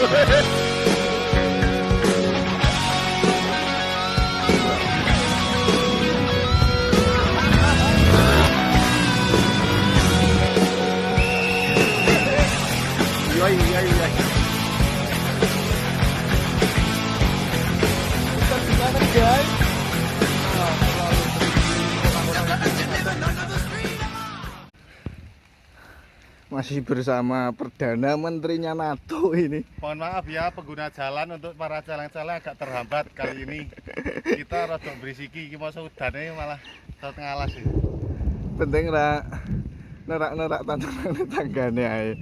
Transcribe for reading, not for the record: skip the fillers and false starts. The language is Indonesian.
Iya. Guys. Masih bersama Perdana Menterinya NATO ini. Mohon maaf ya pengguna jalan, untuk para caleng-caleng agak terhambat kali ini. Kita rada berisiki, iki masa udane malah ngalas sih. Penting ra nerak-nerak tantangan tanggane ae.